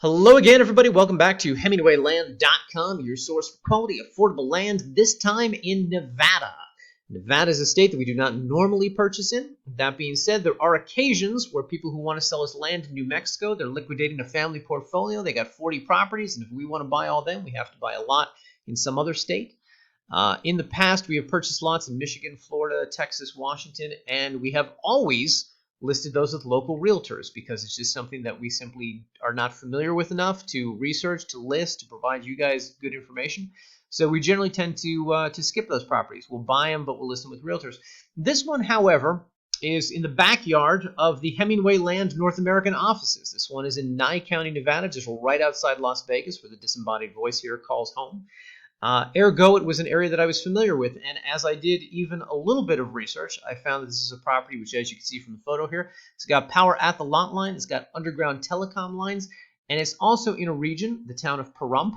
Hello again, everybody. Welcome back to HemingwayLand.com, your source for quality, affordable land, this time in Nevada. Nevada is a state that we do not normally purchase in. That being said, there are occasions where people who want to sell us land in New Mexico, they're liquidating a family portfolio. They got 40 properties, and if we want to buy all them, we have to buy a lot in some other state. In the past, we have purchased lots in Michigan, Florida, Texas, Washington, and we have always listed those with local realtors because it's just something that we simply are not familiar with enough to research, to list, to provide you guys good information. So we generally tend to skip those properties. We'll buy them, but we'll list them with realtors. This one, however, is in the backyard of the Hemingway Land North American offices. This one is in Nye County, Nevada, just right outside Las Vegas, where the disembodied voice here calls home. Ergo, it was an area that I was familiar with, and as I did even a little bit of research, I found that this is a property which, as you can see from the photo here, it's got power at the lot line, it's got underground telecom lines, and it's also in a region, the town of Pahrump,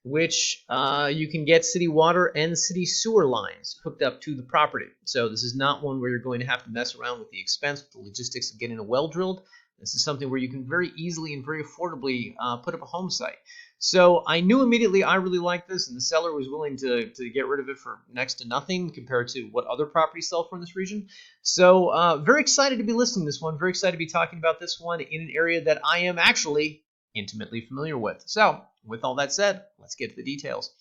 which you can get city water and city sewer lines hooked up to the property. So this is not one where you're going to have to mess around with the expense, with the logistics of getting a well drilled. This is something where you can very easily and very affordably put up a home site. So I knew immediately I really liked this, and the seller was willing to get rid of it for next to nothing compared to what other properties sell for in this region. So very excited to be listing this one, very excited to be talking about this one in an area that I am actually intimately familiar with. So with all that said, let's get to the details.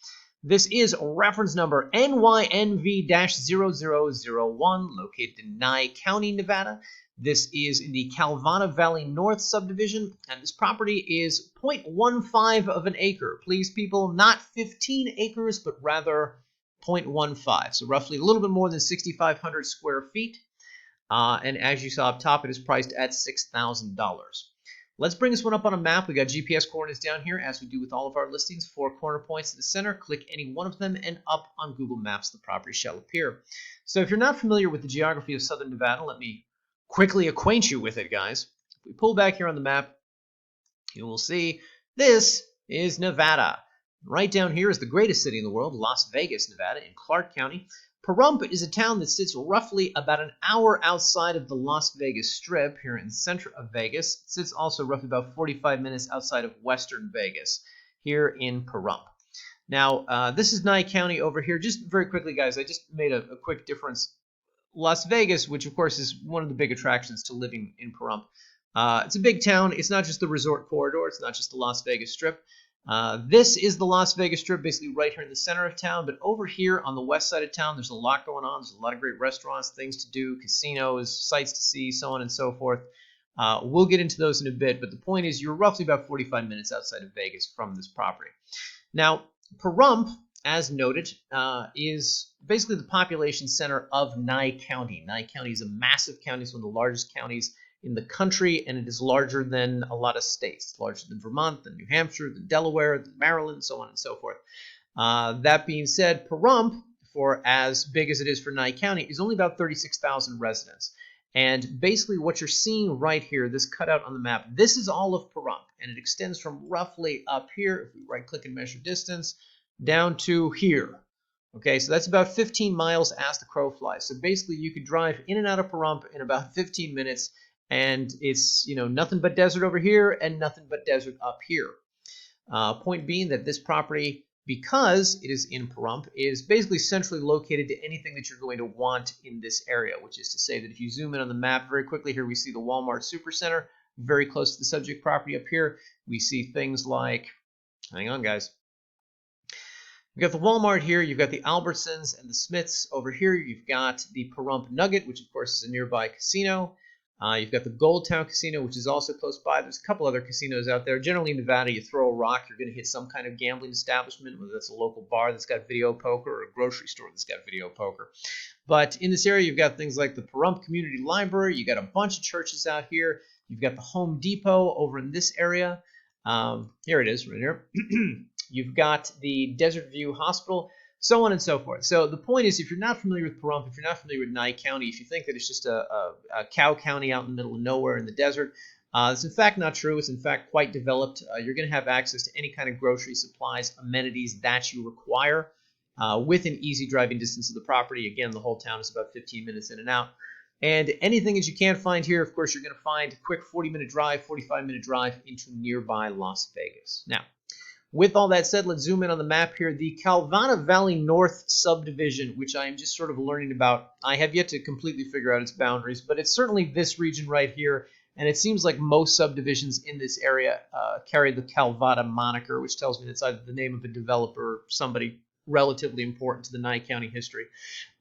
This is reference number NYNV-0001, located in Nye County, Nevada. This is in the Calvada Valley North subdivision, and this property is 0.15 of an acre. Please, people, not 15 acres, but rather 0.15, so roughly a little bit more than 6,500 square feet. And as you saw up top, it is priced at $6,000. Let's bring this one up on a map. We got GPS coordinates down here, as we do with all of our listings. 4 corner points in the center. Click any one of them, and up on Google Maps, the property shall appear. So if you're not familiar with the geography of southern Nevada, let me quickly acquaint you with it, guys. If we pull back here on the map, you will see this is Nevada. Right down here is the greatest city in the world, Las Vegas, Nevada, in Clark County. Pahrump is a town that sits roughly about an hour outside of the Las Vegas Strip, here in the center of Vegas. It sits also roughly about 45 minutes outside of western Vegas, here in Pahrump. Now, this is Nye County over here. Just very quickly, guys, I just made a quick difference. Las Vegas, which of course is one of the big attractions to living in Pahrump. It's a big town. It's not just the resort corridor. It's not just the Las Vegas Strip. This is the Las Vegas Strip, basically right here in the center of town. But over here on the west side of town, there's a lot going on. There's a lot of great restaurants, things to do, casinos, sights to see, so on and so forth. We'll get into those in a bit. But the point is, you're roughly about 45 minutes outside of Vegas from this property. Now, Pahrump, as noted, is basically the population center of Nye County. Nye County is a massive county. It's one of the largest counties in the country, and it is larger than a lot of states. It's larger than Vermont, than New Hampshire, than Delaware, than Maryland, so on and so forth. That being said, Pahrump, for as big as it is for Nye County, is only about 36,000 residents. And basically what you're seeing right here, this cutout on the map, this is all of Pahrump, and it extends from roughly up here, if we right-click and measure distance, down to here. Okay, so that's about 15 miles as the crow flies. So basically you could drive in and out of Pahrump in about 15 minutes, and it's, you know, nothing but desert over here and nothing but desert up here. Point being that this property, because it is in Pahrump, is basically centrally located to anything that you're going to want in this area, which is to say that if you zoom in on the map very quickly here, we see the Walmart Supercenter very close to the subject property up here. We see things like, hang on guys, you've got the Walmart here, you've got the Albertsons and the Smiths over here, you've got the Pahrump Nugget, which of course is a nearby casino. You've got the Gold Town Casino, which is also close by. There's a couple other casinos out there. Generally in Nevada, you throw a rock, you're going to hit some kind of gambling establishment, whether that's a local bar that's got video poker or a grocery store that's got video poker. But in this area, you've got things like the Pahrump Community Library. You've got a bunch of churches out here. You've got the Home Depot over in this area. Here it is, right here. You've got the Desert View Hospital, so on and so forth. So the point is, if you're not familiar with Pahrump, if you're not familiar with Nye County, if you think that it's just a cow county out in the middle of nowhere in the desert, it's in fact not true. It's in fact quite developed. You're going to have access to any kind of grocery, supplies, amenities that you require within easy driving distance of the property. Again, the whole town is about 15 minutes in and out. And anything that you can't find here, of course, you're going to find a quick 40-minute drive, 45-minute drive into nearby Las Vegas. Now, with all that said, let's zoom in on the map here. The Calvada Valley North subdivision, which I am just sort of learning about. I have yet to completely figure out its boundaries, but it's certainly this region right here. And it seems like most subdivisions in this area carry the Calvada moniker, which tells me it's either the name of a developer or somebody relatively important to the Nye County history.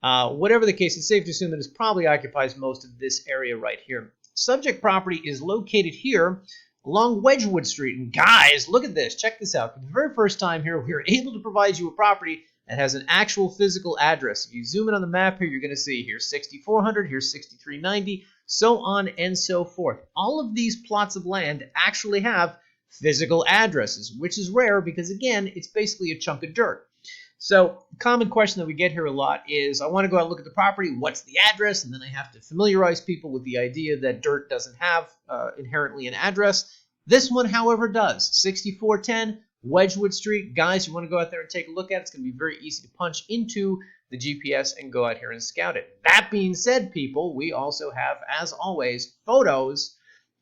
Whatever the case, it's safe to assume that it probably occupies most of this area right here. Subject property is located here along Wedgewood Street. And guys, look at this. Check this out. For the very first time here, we are able to provide you a property that has an actual physical address. If you zoom in on the map here, you're going to see here's 6400, here's 6390, so on and so forth. All of these plots of land actually have physical addresses, which is rare because, again, it's basically a chunk of dirt. So, common question that we get here a lot is, I want to go out and look at the property, what's the address? And then I have to familiarize people with the idea that dirt doesn't have inherently an address. This one, however, does. 6410 Wedgewood Street. Guys, you want to go out there and take a look at it. It's going to be very easy to punch into the GPS and go out here and scout it. That being said, people, we also have, as always, photos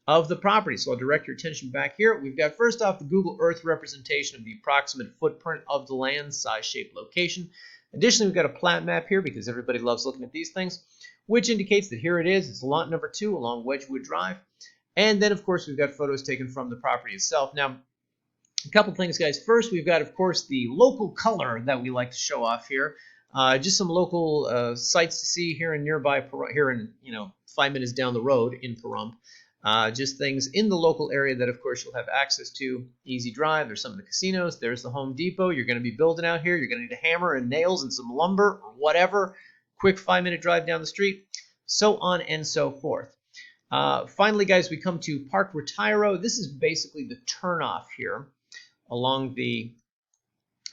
of the property. So I'll direct your attention back here. We've got, first off, the Google Earth representation of the approximate footprint of the land, size, shape, location. Additionally, we've got a plat map here because everybody loves looking at these things, which indicates that here it is. It's lot number 2 along Wedgewood Drive. And then, of course, we've got photos taken from the property itself. Now, a couple things, guys. First, we've got, of course, the local color that we like to show off here. Just some local sites to see here in nearby, here in 5 minutes down the road in Pahrump. Just things in the local area that, of course, you'll have access to. Easy drive. There's some of the casinos. There's the Home Depot. You're going to be building out here. You're going to need a hammer and nails and some lumber or whatever. Quick 5-minute drive down the street. So on and so forth. Finally, guys, we come to Park Retiro. This is basically the turnoff here along the...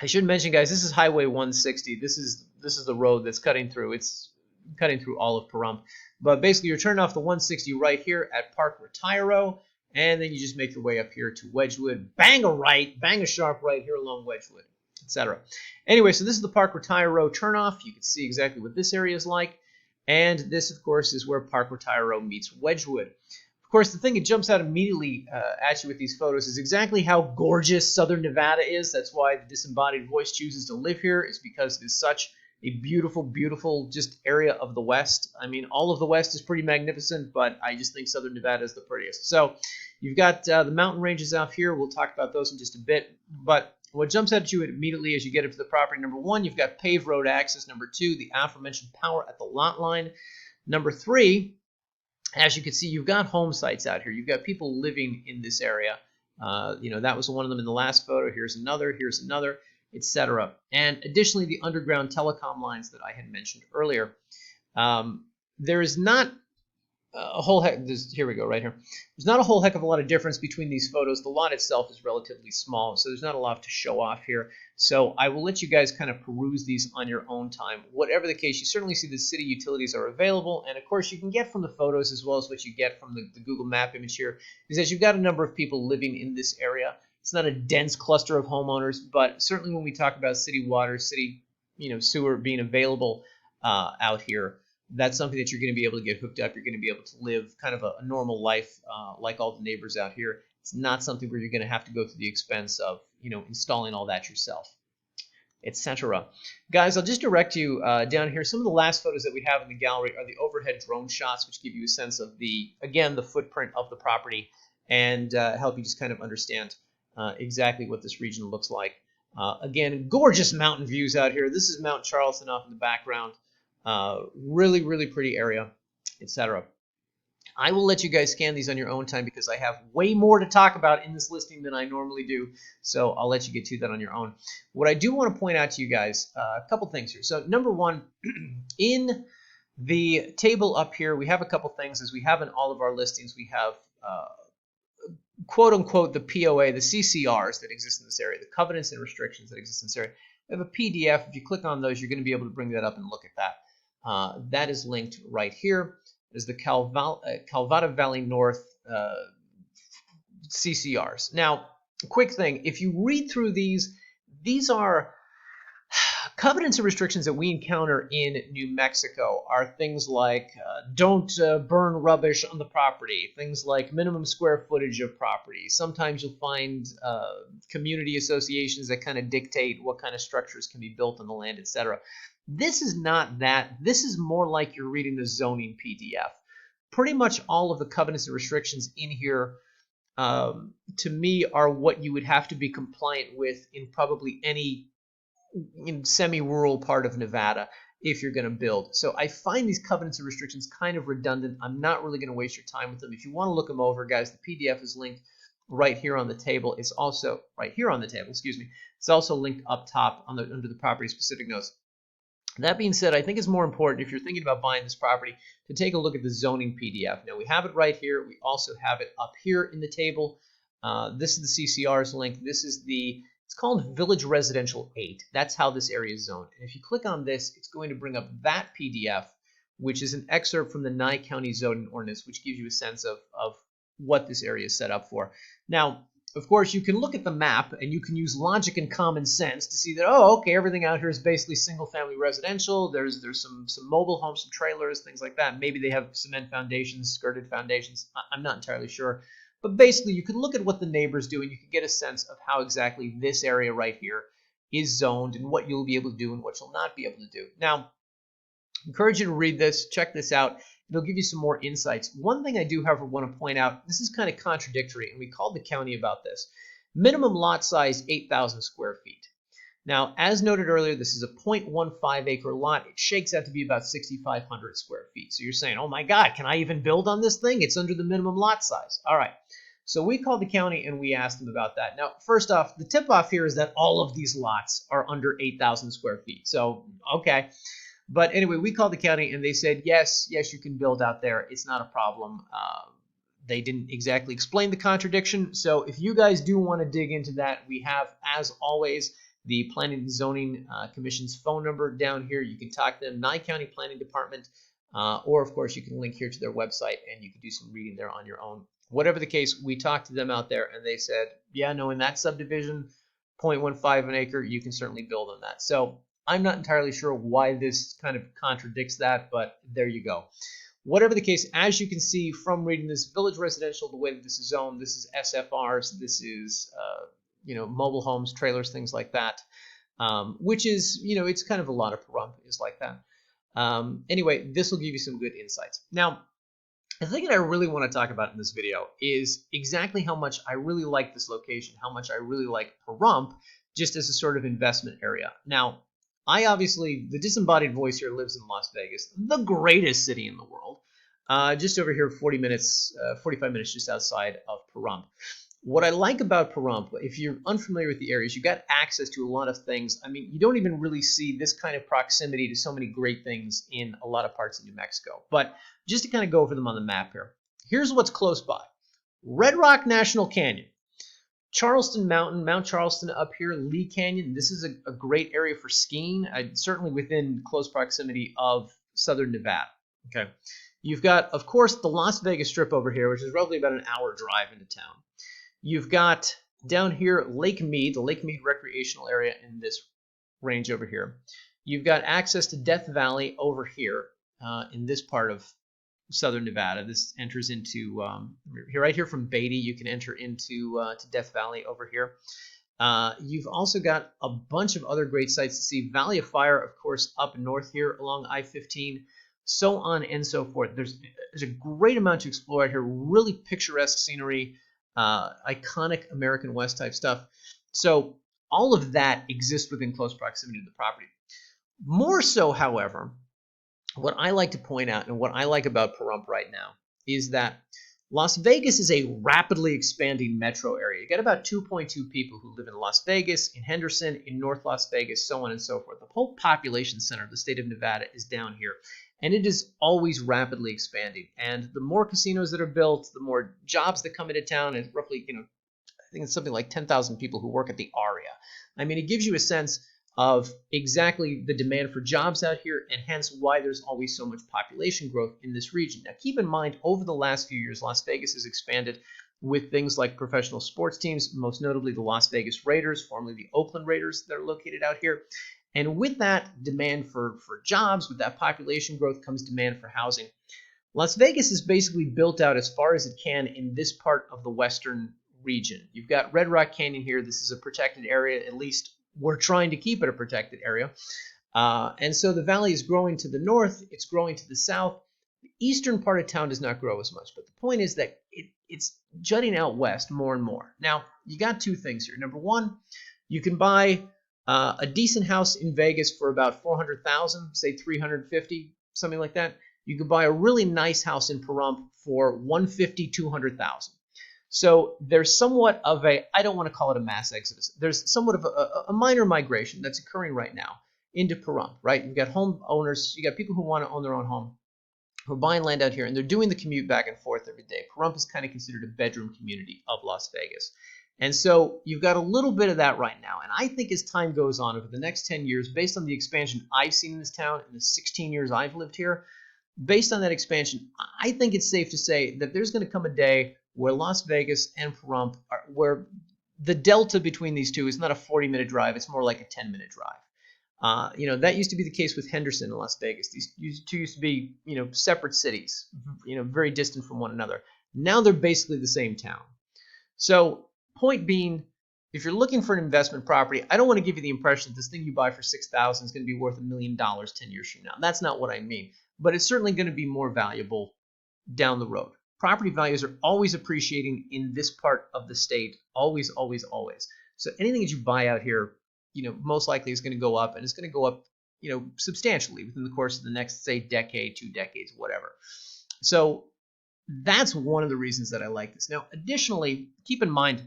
I should mention, guys, this is Highway 160. This is the road that's cutting through. It's cutting through all of Pahrump. But basically, you're turning off the 160 right here at Park Retiro, and then you just make your way up here to Wedgewood. Bang a right, bang a sharp right here along Wedgewood, etc. Anyway, so this is the Park Retiro turnoff. You can see exactly what this area is like. And this, of course, is where Park Retiro meets Wedgewood. Of course, the thing that jumps out immediately at you with these photos is exactly how gorgeous Southern Nevada is. That's why the disembodied voice chooses to live here, is because it is such a beautiful, beautiful just area of the West. I mean, all of the West is pretty magnificent, but I just think Southern Nevada is the prettiest. So you've got the mountain ranges out here. We'll talk about those in just a bit. But what jumps at you immediately as you get into the property, number 1, you've got paved road access. Number 2, the aforementioned power at the lot line. Number 3, as you can see, you've got home sites out here. You've got people living in this area. That was one of them in the last photo. Here's another, etc. And additionally, the underground telecom lines that I had mentioned earlier. There is not a whole heck. Here we go, right here. There's not a whole heck of a lot of difference between these photos. The lot itself is relatively small, so there's not a lot to show off here. So I will let you guys kind of peruse these on your own time. Whatever the case, you certainly see the city utilities are available, and of course you can get from the photos as well as what you get from the Google Map image here, is that you've got a number of people living in this area. It's not a dense cluster of homeowners, but certainly when we talk about city water, city sewer being available out here, that's something that you're going to be able to get hooked up. You're going to be able to live kind of a normal life like all the neighbors out here. It's not something where you're going to have to go through the expense of installing all that yourself, etc. Guys, I'll just direct you down here. Some of the last photos that we have in the gallery are the overhead drone shots, which give you a sense of the footprint of the property and help you just kind of understand exactly what this region looks like. Again, gorgeous mountain views out here. This is Mount Charleston off in the background. Really, really pretty area, etc. I will let you guys scan these on your own time because I have way more to talk about in this listing than I normally do. So I'll let you get to that on your own. What I do want to point out to you guys, a couple things here. So number 1, in the table up here, we have a couple things. As we have in all of our listings, we have quote unquote the POA, the CCRs that exist in this area, the covenants and restrictions that exist in this area. We have a PDF. If you click on those, you're going to be able to bring that up and look at that. That is linked right here. Is the Calvada Valley North CCRs. Now, a quick thing, if you read through these are Covenants and restrictions that we encounter in New Mexico are things like don't burn rubbish on the property, things like minimum square footage of property. Sometimes you'll find community associations that kind of dictate what kind of structures can be built on the land, etc. This is not that. This is more like you're reading the zoning PDF. Pretty much all of the covenants and restrictions in here, to me, are what you would have to be compliant with in probably any semi-rural part of Nevada if you're going to build. So I find these covenants and restrictions kind of redundant. I'm not really going to waste your time with them. If you want to look them over, guys, the PDF is linked right here on the table. It's also right here on the table, excuse me. It's also linked up top on under the property specific notes. That being said, I think it's more important if you're thinking about buying this property to take a look at the zoning PDF. Now, we have it right here. We also have it up here in the table. This is the CCR's link. This is it's called Village Residential 8. That's how this area is zoned. And if you click on this, it's going to bring up that PDF, which is an excerpt from the Nye County Zoning Ordinance, which gives you a sense of what this area is set up for. Now, of course, you can look at the map and you can use logic and common sense to see that, oh, okay, everything out here is basically single-family residential. There's some mobile homes, some trailers, things like that. Maybe they have cement foundations, skirted foundations. I'm not entirely sure. But basically, you can look at what the neighbors do and you can get a sense of how exactly this area right here is zoned and what you'll be able to do and what you'll not be able to do. Now, I encourage you to read this, check this out. It'll give you some more insights. One thing I do, however, want to point out, this is kind of contradictory, and we called the county about this. Minimum lot size, 8,000 square feet. Now, as noted earlier, this is a 0.15 acre lot. It shakes out to be about 6,500 square feet. So you're saying, oh my God, can I even build on this thing? It's under the minimum lot size. All right. So we called the county and we asked them about that. Now, first off, the tip-off here is that all of these lots are under 8,000 square feet. So, okay. But anyway, we called the county and they said, yes, you can build out there. It's not a problem. They didn't exactly explain the contradiction. So if you guys do want to dig into that, we have, as always, the Planning and Zoning Commission's phone number down here. You can talk to them, Nye County Planning Department, or of course you can link here to their website and you can do some reading there on your own. Whatever the case, we talked to them out there and they said, yeah, no, in that subdivision, 0.15 an acre, you can certainly build on that. So I'm not entirely sure why this kind of contradicts that, but there you go. Whatever the case, as you can see from reading this Village Residential, the way that this is zoned, this is SFRs, this is mobile homes, trailers, things like that, which is, it's kind of a lot of Pahrump is like that. Anyway, this will give you some good insights. Now, the thing that I really want to talk about in this video is exactly how much I really like this location, how much I really like Pahrump just as a sort of investment area. Now, the disembodied voice here lives in Las Vegas, the greatest city in the world, just over here 45 minutes just outside of Pahrump. What I like about Pahrump, if you're unfamiliar with the areas, you got access to a lot of things. I mean, you don't even really see this kind of proximity to so many great things in a lot of parts of New Mexico. But just to kind of go over them on the map here, here's what's close by. Red Rock National Canyon, Charleston Mountain, Mount Charleston up here, Lee Canyon. This is a great area for skiing, certainly within close proximity of southern Nevada. Okay, you've got, of course, the Las Vegas Strip over here, which is roughly about an hour drive into town. You've got down here Lake Mead, the Lake Mead recreational area in this range over here. You've got access to Death Valley over here in this part of southern Nevada. This enters into right here from Beatty. You can enter into to Death Valley over here. You've also got a bunch of other great sites to see. Valley of Fire, of course, up north here along I-15, so on and so forth. There's a great amount to explore out here. Really picturesque scenery, iconic American West type stuff. So all of that exists within close proximity to the property. More so, however, what I like to point out and what I like about Pahrump right now is that Las Vegas is a rapidly expanding metro area. You got about 2.2 people who live in Las Vegas, in Henderson, in North Las Vegas, so on and so forth. The whole population center of the state of Nevada is down here, and it is always rapidly expanding. And the more casinos that are built, the more jobs that come into town, and roughly, I think it's something like 10,000 people who work at the ARIA. I mean, it gives you a sense of exactly the demand for jobs out here, and hence why there's always so much population growth in this region. Now, keep in mind, over the last few years, Las Vegas has expanded with things like professional sports teams, most notably the Las Vegas Raiders, formerly the Oakland Raiders, that are located out here. And with that demand for jobs, with that population growth comes demand for housing. Las Vegas is basically built out as far as it can in this part of the western region. You've got Red Rock Canyon here. This is a protected area. At least we're trying to keep it a protected area. And so the valley is growing to the north. It's growing to the south. The eastern part of town does not grow as much. But the point is that it's jutting out west more and more. Now, you got two things here. Number one, you can buy a decent house in Vegas for about $400,000, say $350,000, something like that. You could buy a really nice house in Pahrump for $150,000, $200,000. So there's somewhat of a, I don't want to call it a mass exodus. There's somewhat of a minor migration that's occurring right now into Pahrump, right? You've got home owners, you got people who want to own their own home, who are buying land out here, and they're doing the commute back and forth every day. Pahrump is kind of considered a bedroom community of Las Vegas. And so you've got a little bit of that right now. And I think as time goes on over the next 10 years, based on the expansion I've seen in this town in the 16 years I've lived here, based on that expansion, I think it's safe to say that there's going to come a day where Las Vegas and Pahrump are, where the delta between these two is not a 40-minute drive, it's more like a 10-minute drive. That used to be the case with Henderson and Las Vegas. These two used to be, separate cities, very distant from one another. Now they're basically the same town. So, point being, if you're looking for an investment property, I don't want to give you the impression that this thing you buy for $6,000 is going to be worth $1 million 10 years from now. That's not what I mean. But it's certainly going to be more valuable down the road. Property values are always appreciating in this part of the state. Always, always, always. So anything that you buy out here, most likely is going to go up, and it's going to go up, substantially within the course of the next, say, decade, 2 decades, whatever. So that's one of the reasons that I like this. Now, additionally, keep in mind,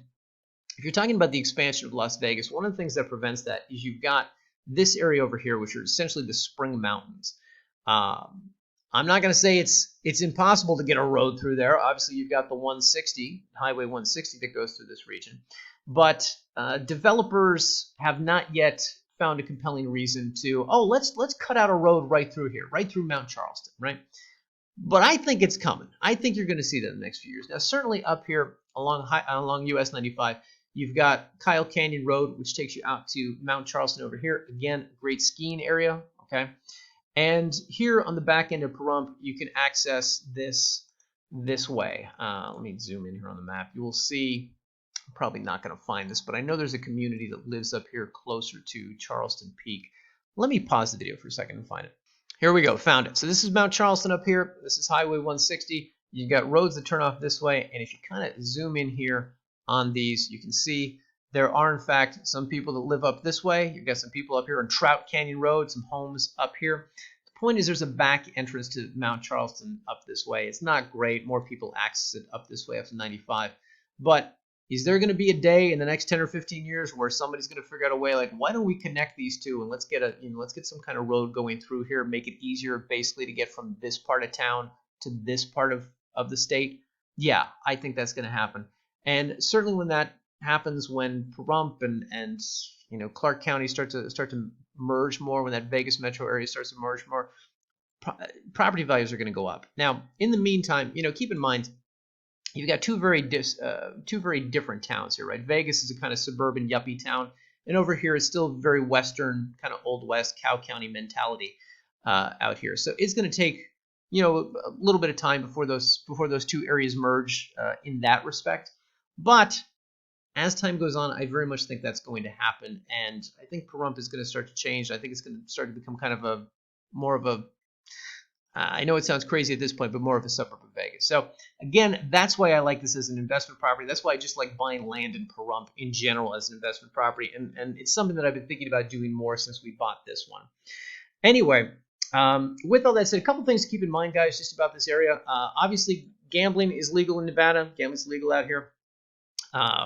if you're talking about the expansion of Las Vegas, one of the things that prevents that is you've got this area over here, which are essentially the Spring Mountains. I'm not going to say it's impossible to get a road through there. Obviously, you've got the 160, Highway 160 that goes through this region. But developers have not yet found a compelling reason to, let's cut out a road right through here, right through Mount Charleston, right? But I think it's coming. I think you're going to see that in the next few years. Now, certainly up here along US 95, you've got Kyle Canyon Road, which takes you out to Mount Charleston over here. Again, great skiing area, okay? And here on the back end of Pahrump, you can access this way. Let me zoom in here on the map. You will see, I'm probably not going to find this, but I know there's a community that lives up here closer to Charleston Peak. Let me pause the video for a second and find it. Here we go, found it. So this is Mount Charleston up here. This is Highway 160. You've got roads that turn off this way, and if you kind of zoom in here on these, you can see there are, in fact, some people that live up this way. You've got some people up here on Trout Canyon Road, some homes up here. The point is there's a back entrance to Mount Charleston up this way. It's not great. More people access it up this way, up to 95. But is there going to be a day in the next 10 or 15 years where somebody's going to figure out a way, like, why don't we connect these two and let's get some kind of road going through here, make it easier basically to get from this part of town to this part of the state? Yeah, I think that's going to happen. And certainly when that happens, when Pahrump and Clark County start to merge more, when that Vegas metro area starts to merge more, property values are going to go up. Now, in the meantime, keep in mind, you've got two very different towns here, right? Vegas is a kind of suburban yuppie town, and over here it's still very western, kind of old west cow county mentality out here. So it's going to take a little bit of time before those two areas merge in that respect. But as time goes on, I very much think that's going to happen, and I think Pahrump is going to start to change. I think it's going to start to become kind of more of a I know it sounds crazy at this point, but more of a suburb of Vegas. So again, that's why I like this as an investment property. That's why I just like buying land in Pahrump in general as an investment property, and it's something that I've been thinking about doing more since we bought this one. Anyway, with all that said, a couple things to keep in mind, guys, just about this area. Obviously, gambling is legal in Nevada. Gambling's legal out here.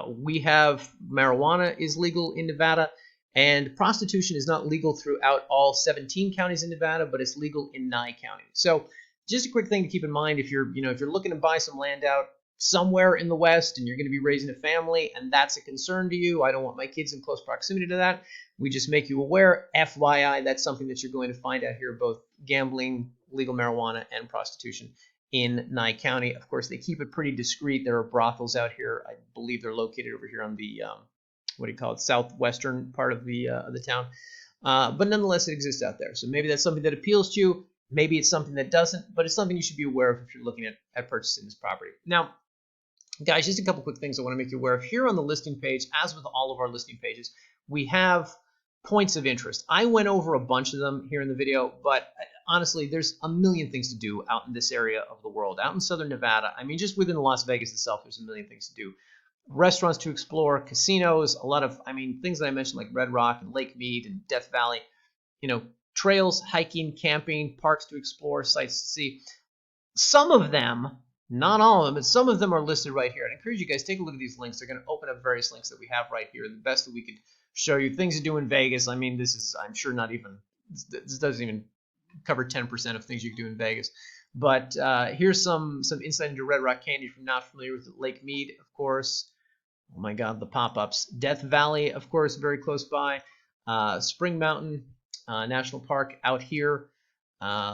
We have marijuana is legal in Nevada, and prostitution is not legal throughout all 17 counties in Nevada, but it's legal in Nye County. So just a quick thing to keep in mind, if you're looking to buy some land out somewhere in the West and you're going to be raising a family and that's a concern to you, I don't want my kids in close proximity to that, we just make you aware, FYI, that's something that you're going to find out here, both gambling, legal marijuana, and prostitution in Nye County. Of course, they keep it pretty discreet. There are brothels out here. I believe they're located over here on the southwestern part of the town. But nonetheless, it exists out there. So maybe that's something that appeals to you. Maybe it's something that doesn't, but it's something you should be aware of if you're looking at purchasing this property. Now, guys, just a couple quick things I want to make you aware of. Here on the listing page, as with all of our listing pages, we have points of interest. I went over a bunch of them here in the video, but honestly, there's a million things to do out in this area of the world. Out in southern Nevada, I mean, just within Las Vegas itself, there's a million things to do. Restaurants to explore, casinos, a lot of, I mean, things that I mentioned like Red Rock and Lake Mead and Death Valley, you know, trails, hiking, camping, parks to explore, sights to see. Some of them, not all of them, but some of them are listed right here. I'd encourage you guys, take a look at these links. They're going to open up various links that we have right here. The best that we could show you. Things to do in Vegas. I mean, this is, I'm sure not even, this doesn't even cover 10% of things you can do in Vegas. But here's some insight into Red Rock Canyon if you're not familiar with it. Lake Mead, of course. Oh my God, the pop-ups. Death Valley, of course, very close by. Spring Mountain National Park out here.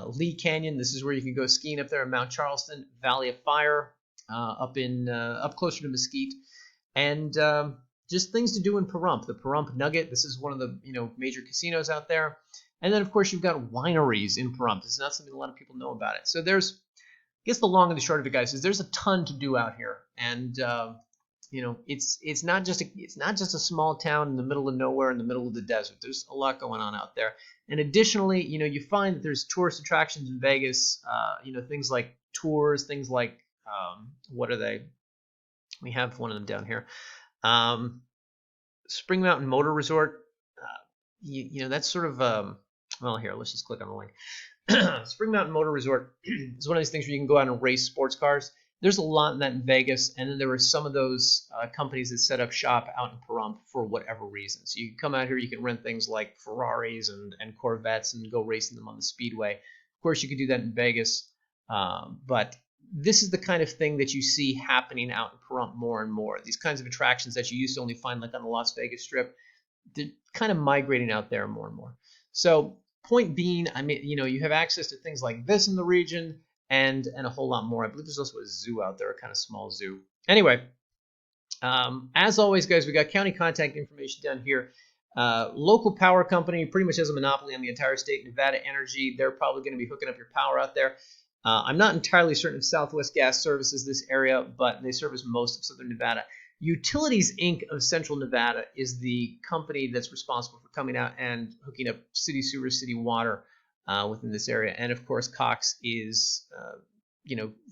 Lee Canyon, this is where you can go skiing up there in Mount Charleston. Valley of Fire, up closer to Mesquite, and just things to do in Pahrump. The Pahrump Nugget, this is one of the major casinos out there, and then of course you've got wineries in Pahrump. This is not something a lot of people know about it. So there's, I guess the long and the short of it, guys, is there's a ton to do out here, and it's not just a small town in the middle of nowhere in the middle of the desert. There's a lot going on out there. And additionally, you find that there's tourist attractions in Vegas, things like tours, things like, what are they? We have one of them down here. Spring Mountain Motor Resort. That's sort of, well, here, let's just click on the link. Spring Mountain Motor Resort is one of these things where you can go out and race sports cars. There's a lot in that in Vegas, and then there were some of those companies that set up shop out in Pahrump for whatever reason. So you can come out here, you can rent things like Ferraris and Corvettes and go racing them on the speedway. Of course, you could do that in Vegas, but this is the kind of thing that you see happening out in Pahrump more and more. These kinds of attractions that you used to only find like on the Las Vegas Strip, they're kind of migrating out there more and more. So point being, I mean, you have access to things like this in the region, and a whole lot more. I believe there's also a zoo out there, a kind of small zoo. Anyway, as always, guys, we got county contact information down here. Local power company pretty much has a monopoly on the entire state. Nevada Energy, they're probably going to be hooking up your power out there. I'm not entirely certain if Southwest Gas services this area, but they service most of southern Nevada. Utilities, Inc. of Central Nevada is the company that's responsible for coming out and hooking up city sewer, city water within this area. And of course, Cox is,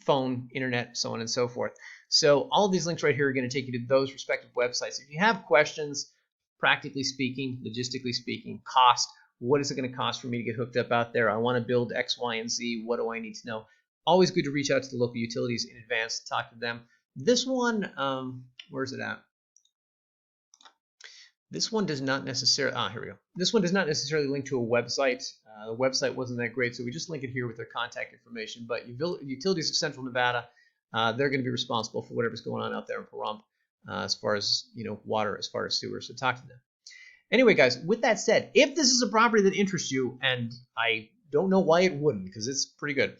phone, internet, so on and so forth. So all of these links right here are going to take you to those respective websites. If you have questions, practically speaking, logistically speaking, cost, what is it going to cost for me to get hooked up out there? I want to build X, Y, and Z. What do I need to know? Always good to reach out to the local utilities in advance to talk to them. This one, where's it at? This one does not necessarily, here we go. This one does not necessarily link to a website. The website wasn't that great, so we just link it here with their contact information. But Utilities of Central Nevada, they're going to be responsible for whatever's going on out there in Pahrump, as far as, water, as far as sewer, so talk to them. Anyway, guys, with that said, if this is a property that interests you, and I don't know why it wouldn't, because it's pretty good.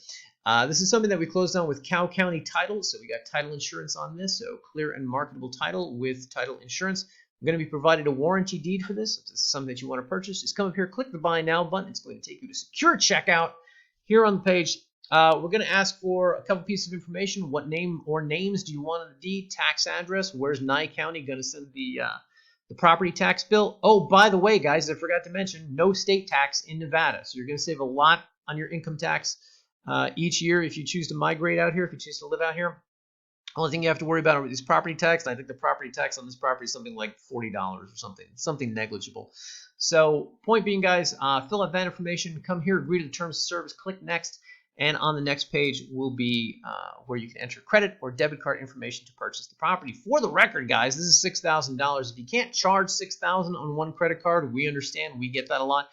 This is something that we closed on with Cow County Title, so we got title insurance on this, so clear and marketable title with title insurance. I'm going to be provided a warranty deed for this. If this is something that you want to purchase, just come up here, click the Buy Now button. It's going to take you to secure checkout. Here on the page, we're going to ask for a couple pieces of information. What name or names do you want on the deed? Tax address. Where's Nye County going to send the property tax bill? Oh, by the way, guys, I forgot to mention, no state tax in Nevada. So you're going to save a lot on your income tax each year if you choose to migrate out here, if you choose to live out here. Only thing you have to worry about is property tax. And I think the property tax on this property is something like $40 or something negligible. So point being, guys, fill out that information. Come here, agree to the terms of service, click next. And on the next page will be where you can enter credit or debit card information to purchase the property. For the record, guys, this is $6,000. If you can't charge $6,000 on one credit card, we understand. We get that a lot.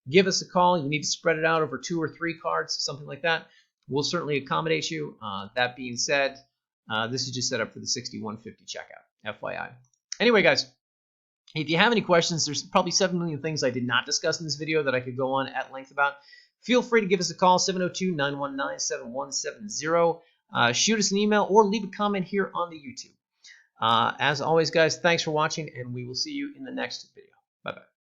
Give us a call. You need to spread it out over 2 or 3 cards, something like that. We'll certainly accommodate you. That being said, this is just set up for the $61.50 checkout, FYI. Anyway, guys, if you have any questions, there's probably 7 million things I did not discuss in this video that I could go on at length about. Feel free to give us a call, 702-919-7170. Shoot us an email or leave a comment here on the YouTube. As always, guys, thanks for watching, and we will see you in the next video. Bye-bye.